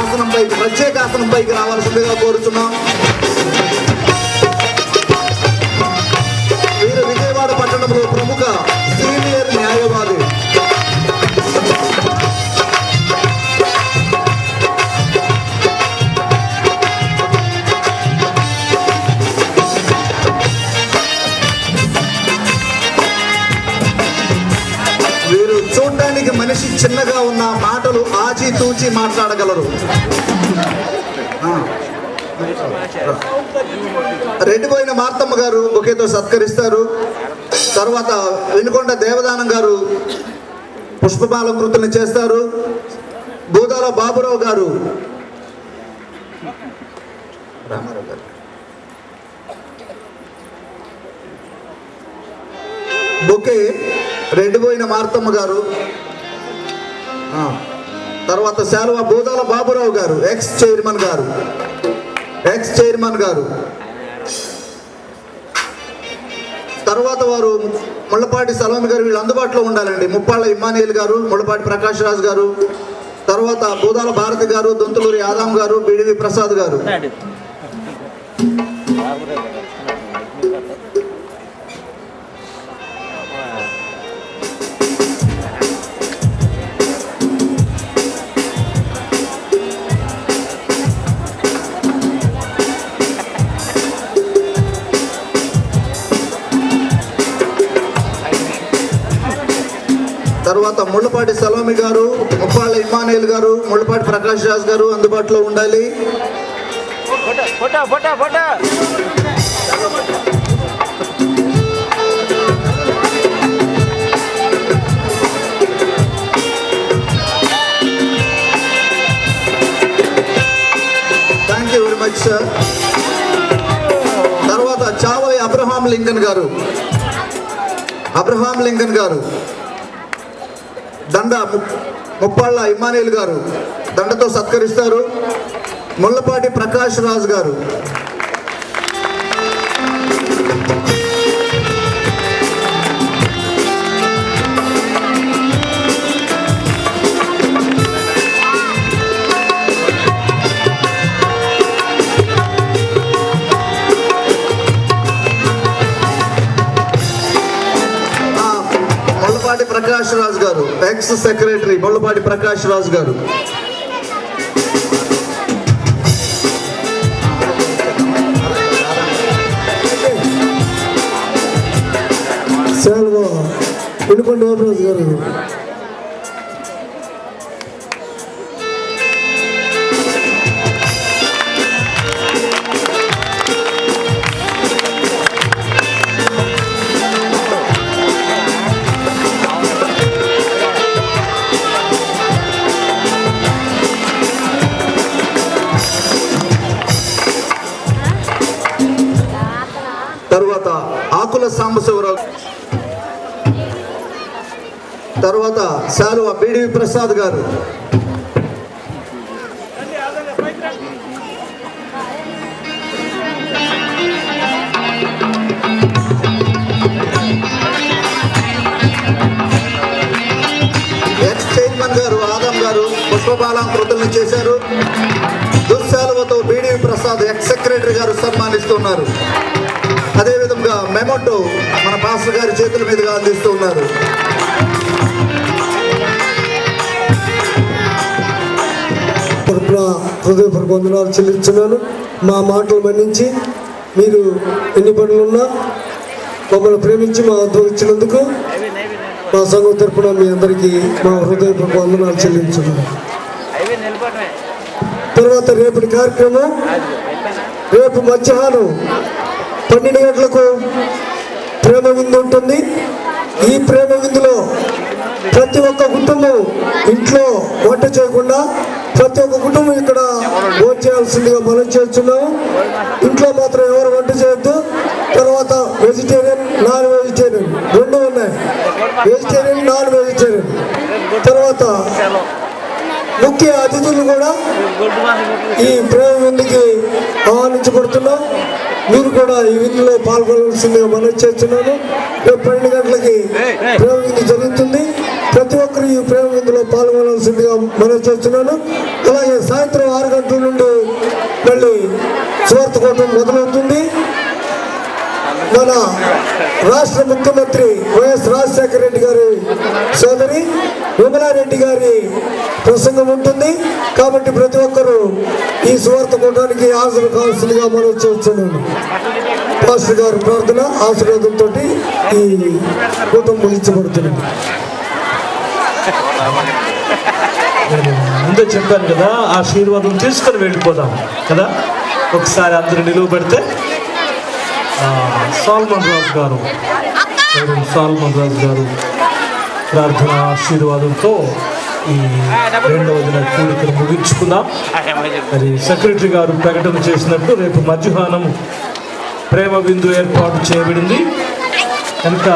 ఆసనంపైకి, ప్రత్యేక ఆసనంపైకి రావాల్సిందిగా కోరుతున్నాం. వీరు విజయవాడ పట్టణంలో ప్రముఖ సీనియర్ న్యాయవాది. వీరు చూడడానికి మనిషి చిన్నగా ఉన్న మాటలు ఆచితూచి మాట్లాడగలరు. రెడ్డిపోయిన మార్తమ్మ గారు బొకేతో సత్కరిస్తారు. తర్వాత వెనుకొండ దేవదానం గారు పుష్పమాలంకృతులను చేస్తారు. బూదాల బాబురావు గారు బొకే, రెడ్డిపోయిన మార్తమ్మ గారు, తర్వాత శాలువా బూదాల బాబురావు గారు ఎక్స్ చైర్మన్ గారు. తర్వాత వారు ముళ్ళపాటి సలోమి గారు, వీళ్ళు అందుబాటులో ఉండాలండి. ముప్పాళ్ళ ఇమ్మానియల్ గారు, ముళ్ళపాటి ప్రకాష్ రాజు గారు, తర్వాత బూదాల భారతి గారు, దొంతులూరి ఆదాం గారు, బిడివి ప్రసాద్ గారు. తర్వాత ముళ్ళపాటి సలోమి గారు, ముప్పాళ్ళ ఇమ్మానియల్ గారు, ముళ్ళపాటి ప్రకాష్ రాజ్ గారు అందుబాటులో ఉండాలి. Thank you very much sir. తర్వాత చావలి అబ్రహాం లింకన్ గారు, దండ ముప్పాళ్ళ ఇమ్మానియల్ గారు దండతో సత్కరిస్తారు. ముళ్ళపాటి ప్రకాష్ రాజ్ గారు, ప్రకాష్ రాజ్ గారు ఎక్స్ సెక్రటరీ ముళ్ళపాటి ప్రకాష్ రాజ్ గారు. వెనుకొండ బాబురాజు గారు, తర్వాత ఆకుల సాంబశివరావు, తర్వాత శాలువ బిడివి ప్రసాద్ గారు, ఎక్స్ చైర్మన్ గారు ఆదం గారు పుష్పబాలాంకృతులను చేశారు. దుశ్శాలువతో బిడివి ప్రసాద్ ఎక్స్ సెక్రటరీ గారు సన్మానిస్తున్నారు. అదేవిధంగా మెమోటో మన పాస్టర్ గారి చేతుల మీదుగా అందిస్తూ ఉన్నారు. హృదయపూర్వక వందనాలు చెల్లించున్నాను. మా మాటలు మన్నించి మీరు ఎన్ని పనులున్నా మమ్మల్ని ప్రేమించి మా వద్ద ఇచ్చినందుకు మా సంఘం తరపున మీ అందరికీ మా హృదయపూర్వక వందనాలు చెల్లించున్నాను. తర్వాత రేపటి కార్యక్రమం రేపు మధ్యాహ్నం 12 గంటలకు ప్రేమ విందు ఉంటుంది. ఈ ప్రేమ విందులో ప్రతి ఒక్క కుటుంబం ఇంట్లో వంట చేయకుండా ప్రతి ఒక్క కుటుంబం ఇక్కడ భోజనం చేయాల్సిందిగా మనం చేస్తున్నాము. ఇంట్లో మాత్రం ఎవరు వంట చేయొద్దు. తర్వాత వెజిటేరియన్ నాన్ వెజిటేరియన్ రెండు ఉన్నాయి, వెజిటేరియన్ నాన్ వెజిటేరియన్. తర్వాత ముఖ్య అతిథులు కూడా ఈ ప్రేమ విందుకి ఆహ్వానించబడుతున్నాం. మీరు కూడా ఈ విందులో పాల్గొనవలసిందిగా మనం చేస్తున్నాను. రేపు 12 గంటలకి ప్రేమ విందు జరుగుతుంది. ప్రతి ఒక్కరు ఈ ప్రేమ విందులో పాల్గొనాల్సిందిగా మనం చేస్తున్నాను. అలాగే సాయంత్రం 6 గంటల నుండి మళ్ళీ సువార్త కూటం మొదలవుతుంది. మన రాష్ట్ర ముఖ్యమంత్రి వైఎస్ రాజశేఖర రెడ్డి గారి సోదరి విమలారెడ్డి గారి ప్రసంగం ఉంటుంది. కాబట్టి ప్రతి ఒక్కరూ ఈ సువార్త కూటానికి హాజరు కావాల్సిందిగా మనం చేస్తున్నాను. పాస్టర్ గారు ప్రార్థన ఆశీర్వాదంతో ఈ కూటం ముగించబడుతుంది. నేను ముందే చెప్పాను కదా, ఆశీర్వాదం తీసుకొని వెళ్ళిపోదాం కదా. ఒకసారి అందరూ నిలువ పెడితే సాల్మన్ రాజు గారు ప్రార్థన ఆశీర్వాదంతో ఈ 2వ దిన కూడికను ముగించుకుందాం. మరి సెక్రటరీ గారు ప్రకటన చేసినట్టు రేపు మధ్యాహ్నం ప్రేమ విందు ఏర్పాటు చేయబడింది కనుక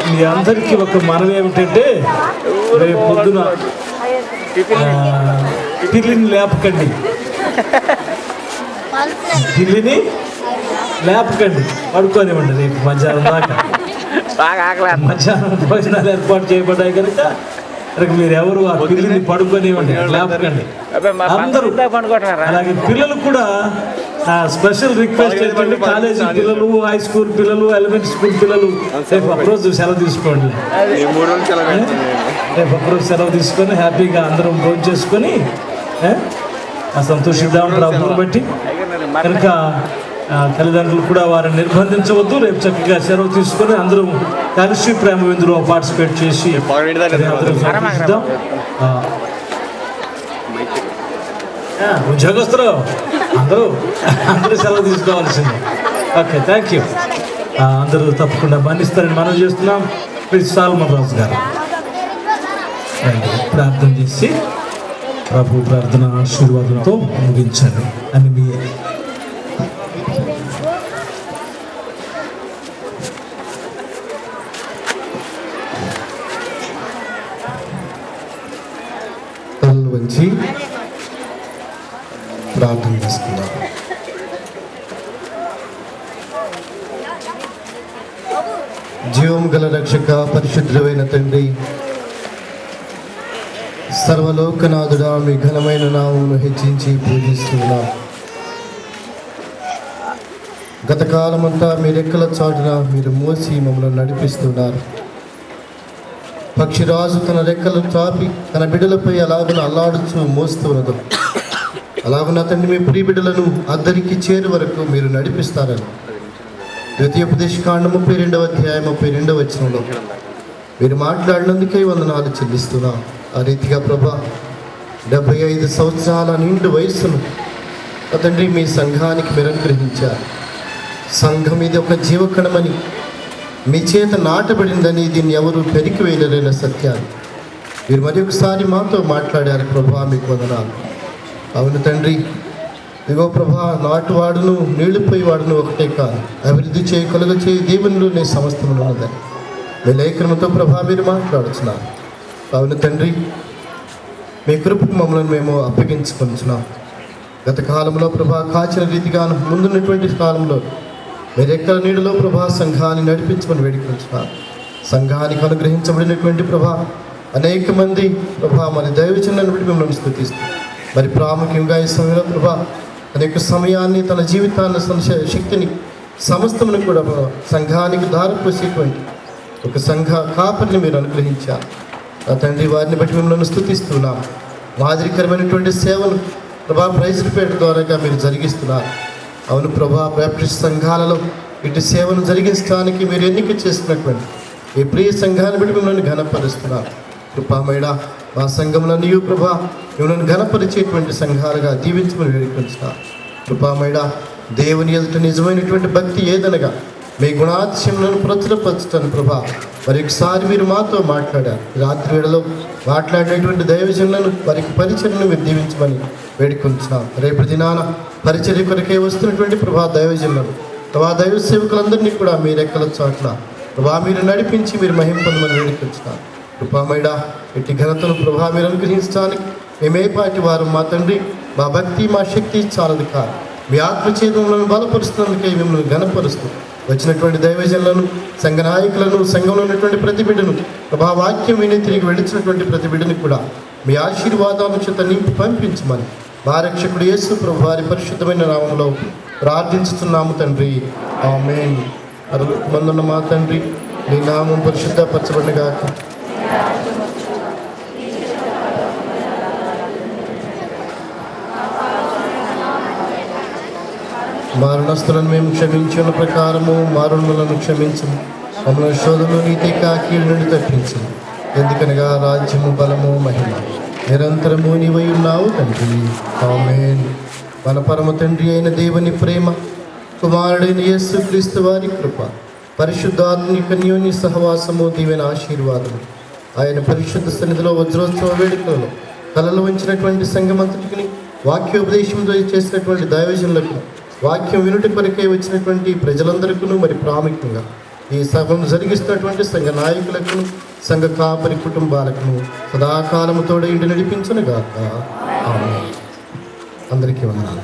మీ అందరికీ ఒక మనవి ఏమిటంటే, రేపు పొద్దున పిల్లిని లేపకండి, పిల్లిని లేపకండి, పడుకోనివ్వండి. రేపు మధ్యాహ్నం దాకా మధ్యాహ్నం భోజనాలు ఏర్పాటు చేయబడ్డాయి కనుక మీరు ఎవరు ఆ పిల్లిని పడుకోనివ్వండి, లేపకండి అందరూ. అలాగే పిల్లలు కూడా స్పెషల్ రిక్వెస్ట్ ఏంటంటే, కాలేజీ పిల్లలు, హై స్కూల్ పిల్లలు, ఎలిమెంటరీ స్కూల్ పిల్లలు రేపు ఒకరోజు సెలవు తీసుకోండి. రేపు ఒకరోజు సెలవు తీసుకొని హ్యాపీగా అందరం భోజనం చేసుకొని సంతోషిద్దాం ప్రభువుని బట్టి. కనుక తల్లిదండ్రులు కూడా వారిని నిర్బంధించవద్దు. రేపు చక్కగా సెలవు తీసుకొని అందరం కలిసి ప్రేమ విందులో పార్టిసిపేట్ చేసి ఉద్యోగస్తులు అందరూ సెలవు తీసుకోవాల్సిందే. Okay, thank you. అందరూ తప్పకుండా మన్నిస్తారని మనం చేస్తున్నాం. ప్లీజ్ సాల్మన్ రాజు గారు ప్రార్థన చేసి ప్రభు ప్రార్థన ఆశీర్వాదంతో ముగించండి అని మీ వంచి ప్రార్థన చేసుకుందాం. జీవం గల రక్షక పరిశుద్ధుడైన తండ్రి, సర్వలోకనాథుడా, మీ ఘనమైన నామమును హెచ్చించి పూజిస్తున్నాం. గత కాలమంతా మీ రెక్కల చాటున మీరు మోసి మమ్మల్ని నడిపిస్తున్నారు. పక్షిరాజు తన రెక్కలు చాపి తన బిడ్డలపై అలాగున అల్లాడుచు మోస్తున్నదు, అలాగున తండ్రి మీ ప్రియ బిడ్డలను అద్దరికి చేరు వరకు మీరు నడిపిస్తారని ద్వితీయోపదేశకాండం 32వ అధ్యాయం 32వ వచనంలో మీరు మాట్లాడినందుకే వందనాలు చెల్లిస్తున్నాం. ఆ రీతిగా ప్రభా 75 సంవత్సరాల నిండు వయస్సును తండ్రి మీ సంఘానికి మీరు అనుగ్రహించారు. సంఘం ఇది ఒక జీవకణమని మీ చేత నాటబడిందని దీన్ని ఎవరు పెరికి వేయలేని సత్యాన్ని మీరు మరి ఒకసారి మాతో మాట్లాడారు ప్రభా, మీకు వందనాలు. అవును తండ్రి, ఇగో ప్రభా, నాటువాడును నీళ్లుపోయి వాడును ఒకటే కాదు, అభివృద్ధి చేయి కలుగ చేయి దేవునిలోనే సమస్తములు ఉన్నదని మీ లేఖనంతో ప్రభా మీరు మాట్లాడుచున్నారు. అవును తండ్రి, మీ కృపకు మమ్మల్ని మేము అప్పగించుకుంటున్నాం. గత కాలంలో ప్రభా కాచిన రీతిగాను ముందున్నటువంటి కాలంలో మీరు ఎక్కడ నీడలో ప్రభా సంఘాన్ని నడిపించమని వేడుకుంటున్నారు. సంఘానికి అనుగ్రహించబడినటువంటి ప్రభా అనేక మంది ప్రభా మరి దైవజనులను బట్టి మిమ్మల్ని స్తుతిస్తూ మరి ప్రాముఖ్యంగా ఈ సమయంలో ప్రభా అనేక సమయాన్ని తన జీవితాన్ని శక్తిని సమస్తమును కూడా సంఘానికి దారిపోసేటువంటి ఒక సంఘ కాపరిని మీరు అనుగ్రహించారు. నా తండ్రి, వారిని బట్టి మిమ్మల్ని స్తుతిస్తున్నాం. మాదిరికరమైనటువంటి సేవలు ప్రభా ప్రైజ్పేట ద్వారాగా మీరు జరిగిస్తున్నారు. అవును ప్రభా, బ్యాప్టిస్ట్ సంఘాలలో ఇటు సేవను జరిగించడానికి మీరు ఎన్నిక చేసినటువంటి ఈ ప్రియ సంఘాన్ని బట్టి మిమ్మల్ని ఘనపరుస్తున్నారు. కృపామేడ మా సంఘంలో నీవు ప్రభా మిమ్మల్ని ఘనపరిచేటువంటి సంఘాలుగా దీవించమని వేడుకుంటున్నారు. కృపామేడ దేవుని ఎదుట నిజమైనటువంటి భక్తి ఏదనగా మీ గుణాతిశయములను ప్రచురపరచుతాను ప్రభా. మరి ఒకసారి మీరు మాతో మాట్లాడారు. రాత్రి వేళలో మాట్లాడినటువంటి దైవజనులను వారికి పరిచర్యను మీరు దీవించమని వేడుకుంటున్నాం. రేపు దినాన పరిచర్య కొరకే వస్తున్నటువంటి ప్రభా దైవజనులను, ప్రభా దైవ సేవకులందరినీ కూడా మీ రెక్కల చాట్ల ప్రభా మీరు నడిపించి మీరు మహిమ పొందమని వేడుకుంటున్నాం. కృపామేడ ఇట్టి ఘనతను ప్రభా మీరు అనుగ్రహించడానికి మేమేపాటి వారు మా తండ్రి, మా భక్తి మా శక్తి చాలదు కాదు. మీ ఆత్మచేతములను బలపరుస్తున్నందుకే మిమ్మల్ని ఘనపరుస్తూ వచ్చినటువంటి దైవజనులను, సంఘ నాయకులను, సంఘంలో ఉన్నటువంటి ప్రతి బిడ్డను, ప్రభా వాక్యం విని తిరిగి వెళ్ళినటువంటి ప్రతి బిడ్డని కూడా మీ ఆశీర్వాదాల చేత నింపి పంపించమని మా రక్షకుడు యేసు ప్రభు వారి పరిశుద్ధమైన నామంలో ప్రార్థించుతున్నాము తండ్రి. ఆమేన్. మందున్న మా తండ్రి, నీ నామం పరిశుద్ధపరచబడినగాక. మారణస్తులను మేము క్షమించిన ప్రకారము మారణులను క్షమించము, మమ్మల్ని శోధనలో నీతి కీడు నుండి తప్పించము. ఎందుకనగా రాజ్యము, బలము, మహిమ నిరంతరము నీవై ఉన్నావు తండ్రి. ఆమేన్. మన పరమ తండ్రి అయిన దేవుని ప్రేమ, కుమారుడైన యేసుక్రీస్తు వారి కృప, పరిశుద్ధాత్మిక అన్యోన్య సహవాసము, దీవెన ఆశీర్వాదము ఆయన పరిశుద్ధ సన్నిధిలో వజ్రోత్సవ వేడుకలలో కలలు వంచినటువంటి సంఘమంతటికి, వాక్యోపదేశంతో చేసినటువంటి దైవజనులకు, వాక్యం వినుటి కొరకే వచ్చినటువంటి ప్రజలందరికీ, మరి ప్రాముఖ్యంగా ఈ సభను జరిగిస్తున్నటువంటి సంఘ నాయకులకు, సంఘ కాపరి కుటుంబాలకు సదాకాలము తోడ ఇంటి నడిపించునుగాక. ఆమేన్. అందరికీ వందనాలు.